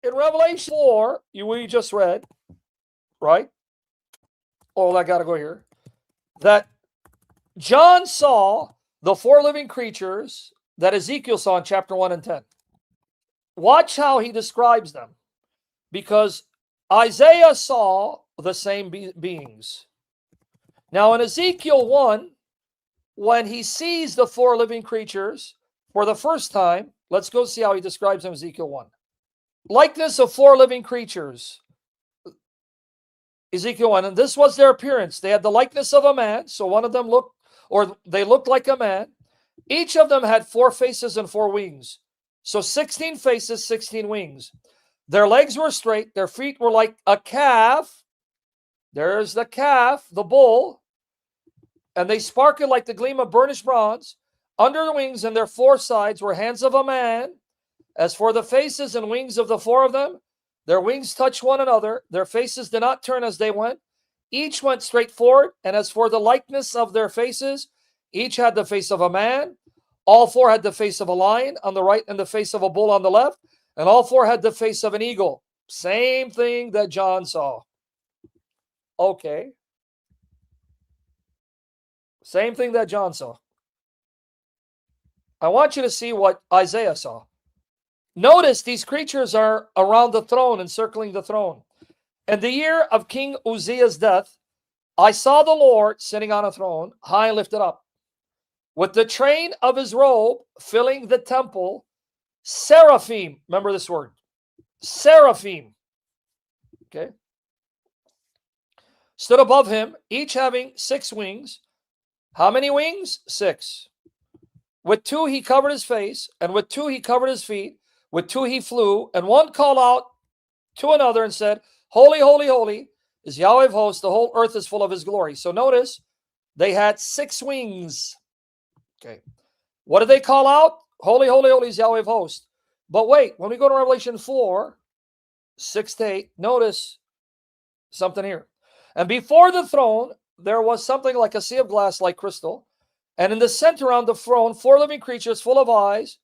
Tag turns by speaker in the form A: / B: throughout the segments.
A: In Revelation 4, we just read, right? Oh, I got to go here. That John saw the four living creatures that Ezekiel saw in chapter 1 and 10. Watch how he describes them. Because Isaiah saw the same beings. Now in Ezekiel 1, when he sees the four living creatures for the first time, let's go see how he describes them in Ezekiel 1. Likeness of four living creatures. Ezekiel 1, and this was their appearance. They had the likeness of a man, so one of them looked, or they looked like a man. Each of them had 4 faces and 4 wings. So 16 faces, 16 wings. Their legs were straight, their feet were like a calf. There's the calf, the bull. And they sparkled like the gleam of burnished bronze. Under the wings and their 4 sides were hands of a man. As for the faces and wings of the 4 of them, their wings touched one another. Their faces did not turn as they went. Each went straight forward. And as for the likeness of their faces, each had the face of a man. All 4 had the face of a lion on the right and the face of a bull on the left. And all 4 had the face of an eagle. Same thing that John saw. Okay. Same thing that John saw. I want you to see what Isaiah saw. Notice these creatures are around the throne, encircling the throne. In the year of King Uzziah's death, I saw the Lord sitting on a throne, high and lifted up, with the train of his robe filling the temple. Seraphim, remember this word, seraphim, okay, stood above him, each having 6 wings. How many wings? 6. With 2 he covered his face, and with 2 he covered his feet. With 2 he flew, and one called out to another and said, Holy, holy, holy is Yahweh of hosts. The whole earth is full of his glory. So notice, they had 6 wings. Okay. What did they call out? Holy, holy, holy is Yahweh of hosts. But wait, when we go to Revelation 4, 6 to 8, notice something here. And before the throne, there was something like a sea of glass like crystal. And in the center around the throne, 4 living creatures full of eyes,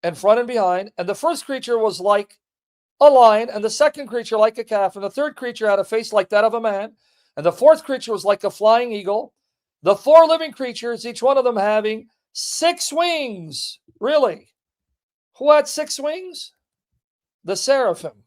A: in front and behind. And the first creature was like a lion, and the second creature like a calf, and the third creature had a face like that of a man, and the fourth creature was like a flying eagle. The 4 living creatures, each one of them having 6 wings. Really? Who had 6 wings? The seraphim.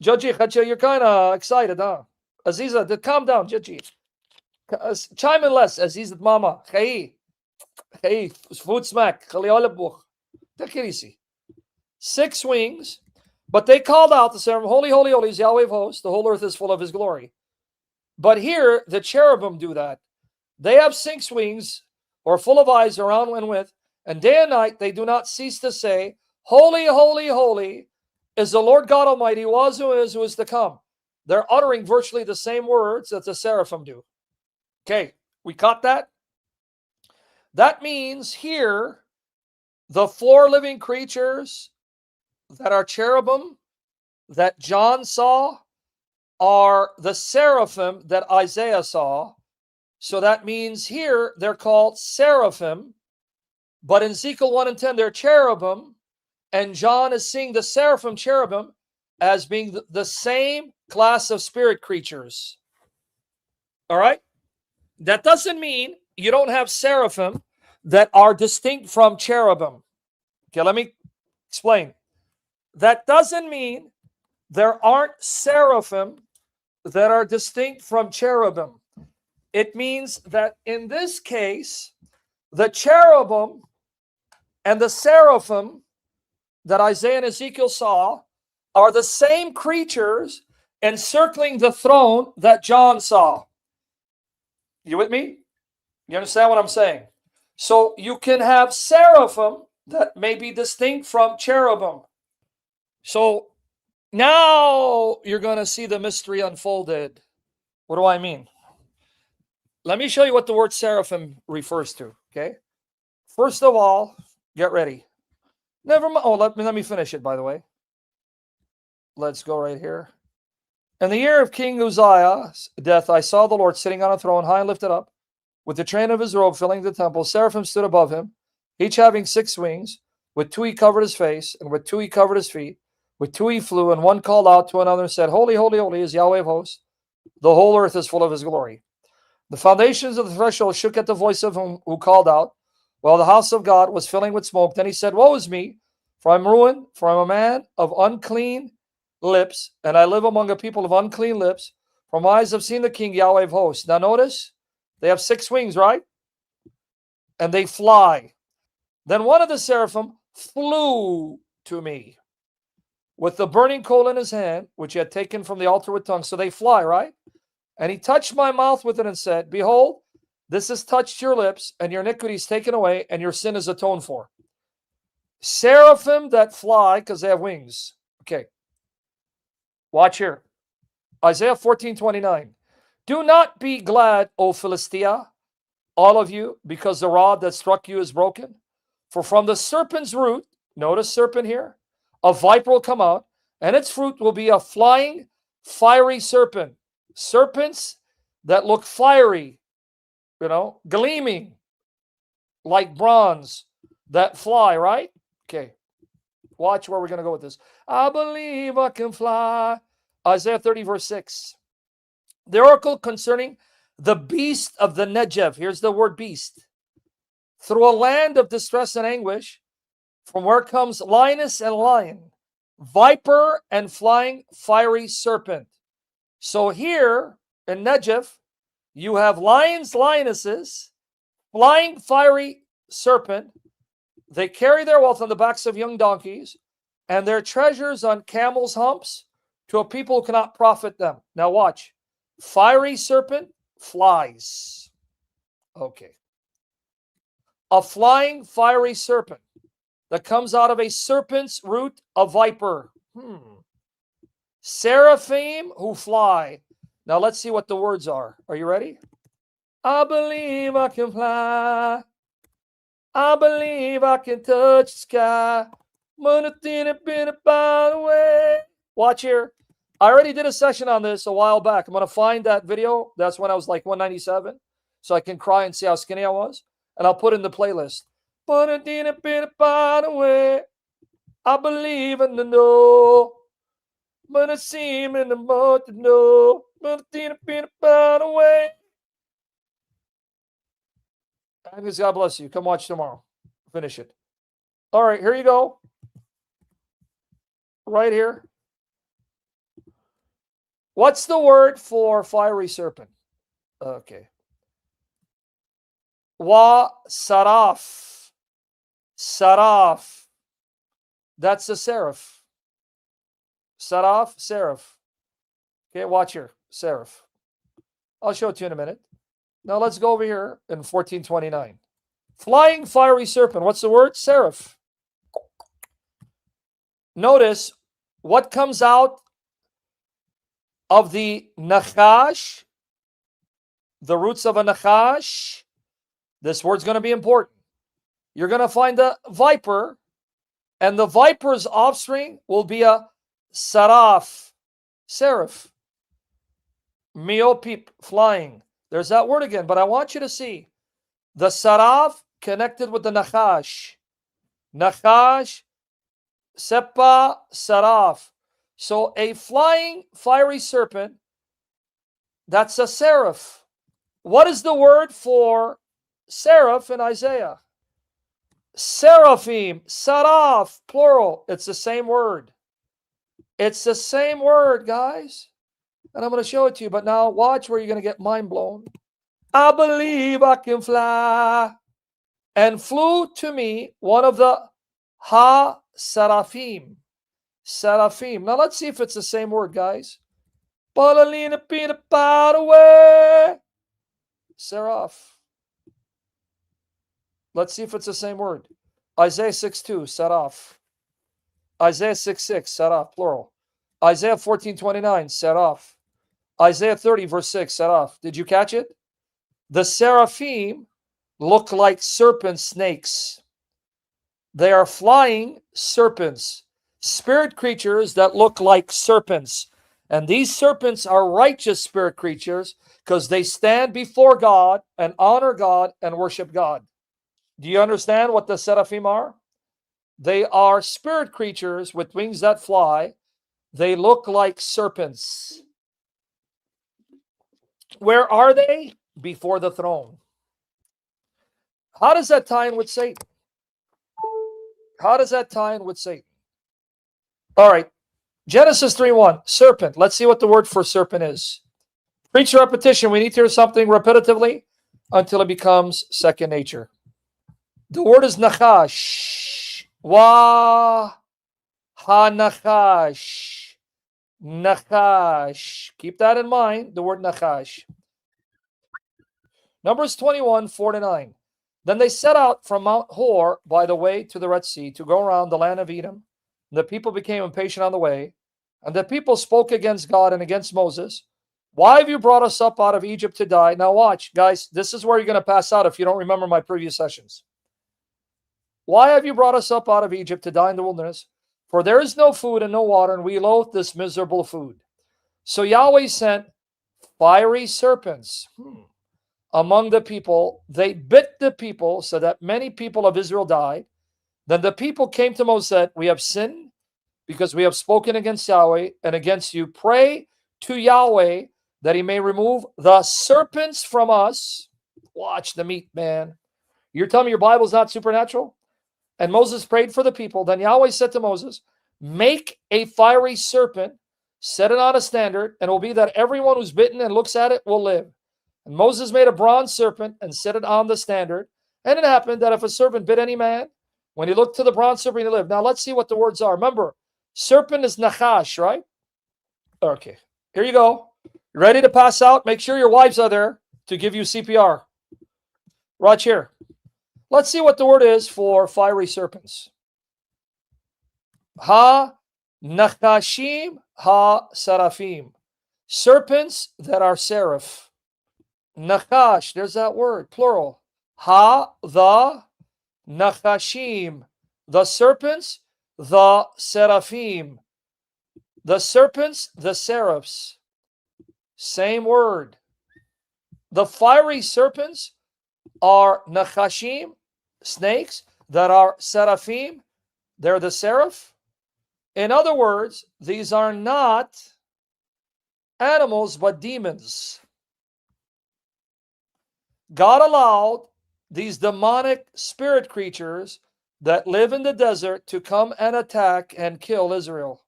A: Judgy, you're kind of excited, huh? Aziza, calm down, Judgy. Chime in less, Aziza, mama. Hey, food smack. Take it easy. 6 wings, but they called out the seraphim, Holy, holy, holy is Yahweh of hosts. The whole earth is full of his glory. But here, the cherubim do that. They have 6 wings, or full of eyes around and with, and day and night they do not cease to say, Holy, holy, holy is the Lord God Almighty, who was, who is to come. They're uttering virtually the same words that the seraphim do. Okay, we caught that? That means here, the 4 living creatures that are cherubim that John saw are the seraphim that Isaiah saw. So that means here they're called seraphim, but in Ezekiel 1 and 10 they're cherubim, and John is seeing the seraphim cherubim as being the same class of spirit creatures. All right? That doesn't mean you don't have seraphim that are distinct from cherubim. Okay, let me explain. That doesn't mean there aren't seraphim that are distinct from cherubim. It means that in this case, the cherubim and the seraphim that Isaiah and Ezekiel saw are the same creatures encircling the throne that John saw. You with me? You understand what I'm saying? So you can have seraphim that may be distinct from cherubim. So now you're going to see the mystery unfolded. What do I mean? Let me show you what the word seraphim refers to, okay? First of all, get ready. Never mind. Oh, let me finish it, by the way. Let's go right here. In the year of King Uzziah's death, I saw the Lord sitting on a throne, high and lifted up, with the train of his robe filling the temple. Seraphim stood above him, each having 6 wings. With 2 he covered his face, and with 2 he covered his feet. With 2 he flew, and one called out to another and said, Holy, holy, holy is Yahweh of hosts. The whole earth is full of his glory. The foundations of the threshold shook at the voice of him who called out, while the house of God was filling with smoke. Then he said, Woe is me, for I'm ruined, for I'm a man of unclean lips, and I live among a people of unclean lips. For my eyes have seen the King, Yahweh of hosts. Now notice, they have 6 wings, right? And they fly. Then one of the seraphim flew to me with the burning coal in his hand, which he had taken from the altar with tongues. So they fly, right? And he touched my mouth with it and said, Behold, this has touched your lips, and your iniquity is taken away, and your sin is atoned for. Seraphim that fly because they have wings. Okay. Watch here. Isaiah 14:29. Do not be glad, O Philistia, all of you, because the rod that struck you is broken. For from the serpent's root, notice serpent here, a viper will come out, and its fruit will be a flying, fiery serpent. Serpents that look fiery, gleaming like bronze, that fly, right? Okay. Watch where we're going to go with this. I believe I can fly. Isaiah 30, verse 6. The oracle concerning the beast of the Negev. Here's the word beast. Through a land of distress and anguish, from where comes lioness and lion, viper and flying fiery serpent. So here in Negev, you have lions, lionesses, flying fiery serpent. They carry their wealth on the backs of young donkeys, and their treasures on camels' humps to a people who cannot profit them. Now watch. Fiery serpent flies. Okay. A flying fiery serpent that comes out of a serpent's root, a viper. Seraphim who fly. Now let's see what the words are. Are you ready? I believe I can fly. I believe I can touch the sky. Watch here. I already did a session on this a while back. I'm going to find that video. That's when I was like 197. So I can cry and see how skinny I was. And I'll put it in the playlist. I believe in the no. But it seems in the more to know. Agnes, God bless you. Come watch tomorrow. Finish it. All right, here you go. Right here. What's the word for fiery serpent? Okay. Wa saraf. Saraf. That's the seraph. Saraf, seraph. Okay, watch here. Seraph. I'll show it to you in a minute. Now let's go over here in 1429. Flying fiery serpent. What's the word? Seraph. Notice what comes out of the nachash, the roots of a nachash. This word's going to be important. You're going to find a viper, and the viper's offspring will be a saraf, seraph. Miopip, flying. There's that word again, but I want you to see the saraf connected with the nachash. Nachash, sepa, saraf. So a flying fiery serpent, that's a seraph. What is the word for seraph in Isaiah? Seraphim, saraf, plural. It's the same word. It's the same word, guys. And I'm going to show it to you. But now watch where you're going to get mind blown. I believe I can fly. And flew to me one of the ha-seraphim. Seraphim. Now let's see if it's the same word, guys. Seraph. Let's see if it's the same word. Isaiah 6:2, seraph. Isaiah 6:6, seraph, plural. Isaiah 14:29, seraph. Isaiah 30, verse 6, seraph. Did you catch it? The seraphim look like serpent snakes. They are flying serpents, spirit creatures that look like serpents. And these serpents are righteous spirit creatures because they stand before God and honor God and worship God. Do you understand what the seraphim are? They are spirit creatures with wings that fly. They look like serpents. Where are they? Before the throne. How does that tie in with Satan? How does that tie in with Satan? All right. Genesis 3:1. Serpent. Let's see what the word for serpent is. Preach repetition. We need to hear something repetitively until it becomes second nature. The word is nachash. Wa ha nachash. Nachash. Keep that in mind, the word nachash. Numbers 21:4-9. Then they set out from Mount Hor by the way to the Red Sea to go around the land of Edom. The people became impatient on the way, and the people spoke against God and against Moses. Why have you brought us up out of Egypt to die? Now watch, guys, this is where you're going to pass out if you don't remember my previous sessions. Why have you brought us up out of Egypt to die in the wilderness? For there is no food and no water, and we loathe this miserable food. So Yahweh sent fiery serpents among the people. They bit the people so that many people of Israel died. Then the people came to Moses and said, we have sinned because we have spoken against Yahweh and against you. Pray to Yahweh that he may remove the serpents from us. Watch the meat, man. You're telling me your Bible's not supernatural? And Moses prayed for the people. Then Yahweh said to Moses, make a fiery serpent, set it on a standard, and it will be that everyone who's bitten and looks at it will live. And Moses made a bronze serpent and set it on the standard. And it happened that if a serpent bit any man, when he looked to the bronze serpent, he lived. Now let's see what the words are. Remember, serpent is nachash, right? Okay, here you go. Ready to pass out? Make sure your wives are there to give you CPR. Right here. Let's see what the word is for fiery serpents. Ha nachashim ha seraphim. Serpents that are seraph. Nachash, there's that word, plural. Ha, the, nachashim. The serpents, the seraphim. The serpents, the seraphs. Same word. The fiery serpents are nachashim, snakes, that are seraphim. They're the seraph. In other words, these are not animals, but demons. God allowed these demonic spirit creatures that live in the desert to come and attack and kill Israel.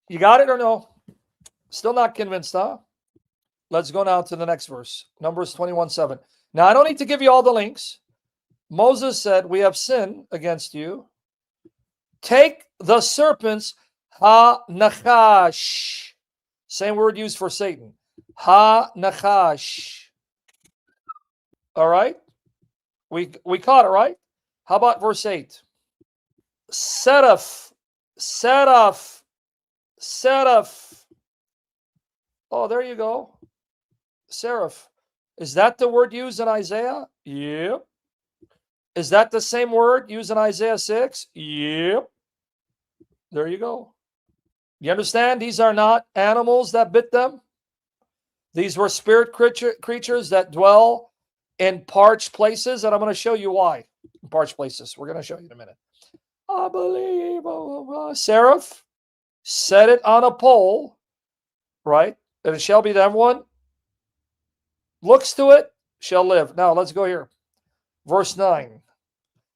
A: You got it or no? Still not convinced, huh? Let's go now to the next verse. Numbers 21:7. Now, I don't need to give you all the links. Moses said, we have sinned against you. Take the serpents, ha-nachash. Same word used for Satan. Ha-nachash. All right? We caught it, right? How about verse 8? Seraph. Seraph. Seraph. Oh, there you go. Seraph. Is that the word used in Isaiah? Yep. Is that the same word used in Isaiah 6? Yep. There you go. You understand? These are not animals that bit them. These were spirit creatures that dwell in parched places, and I'm going to show you why. In parched places. We're going to show you in a minute. I believe. Seraph, set it on a pole, right? And it shall be that everyone looks to it shall live. Now, let's go here. Verse 9.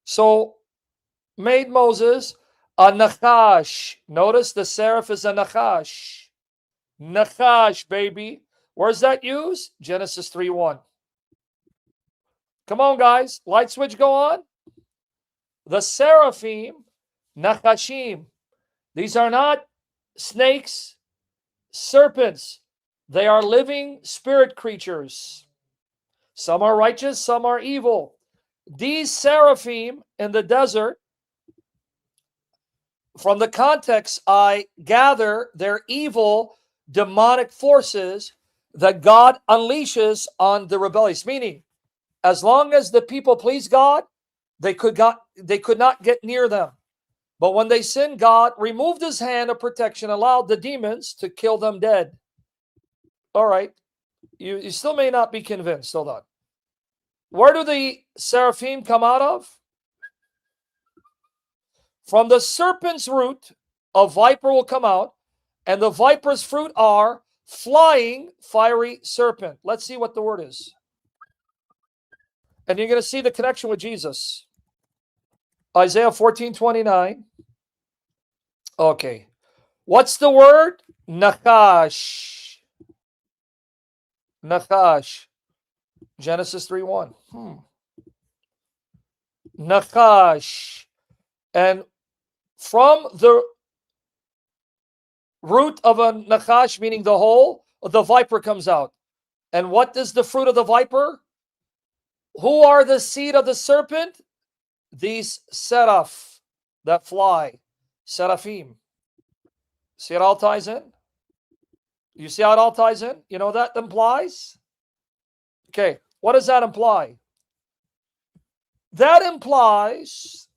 A: So, made Moses a nachash. Notice the seraph is a nachash. Nachash, baby. Where's that used? Genesis 3:1. Come on, guys. Light switch go on. The seraphim, nachashim. These are not snakes, serpents. They are living spirit creatures. Some are righteous, some are evil. These seraphim in the desert, from the context, I gather they're evil, demonic forces that God unleashes on the rebellious. Meaning, as long as the people please God, they could not get near them. But when they sinned, God removed his hand of protection, allowed the demons to kill them dead. All right. You still may not be convinced. Hold on. Where do the seraphim come out of? From the serpent's root, a viper will come out, and the viper's fruit are flying fiery serpent. Let's see what the word is. And you're going to see the connection with Jesus. Isaiah 14:29. Okay. What's the word? Nachash. Nachash. Genesis 3:1. Nachash. And from the root of a nachash, meaning the hole, the viper comes out. And what is the fruit of the viper? Who are the seed of the serpent? These seraph that fly. Seraphim. See it all ties in? You see how it all ties in? You know what that implies? Okay, what does that imply? That implies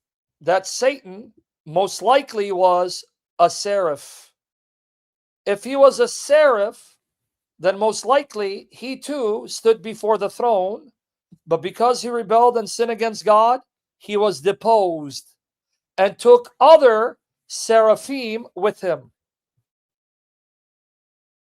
A: that Satan most likely was a seraph. If he was a seraph, then most likely he too stood before the throne, but because he rebelled and sinned against God, he was deposed and took other seraphim with him.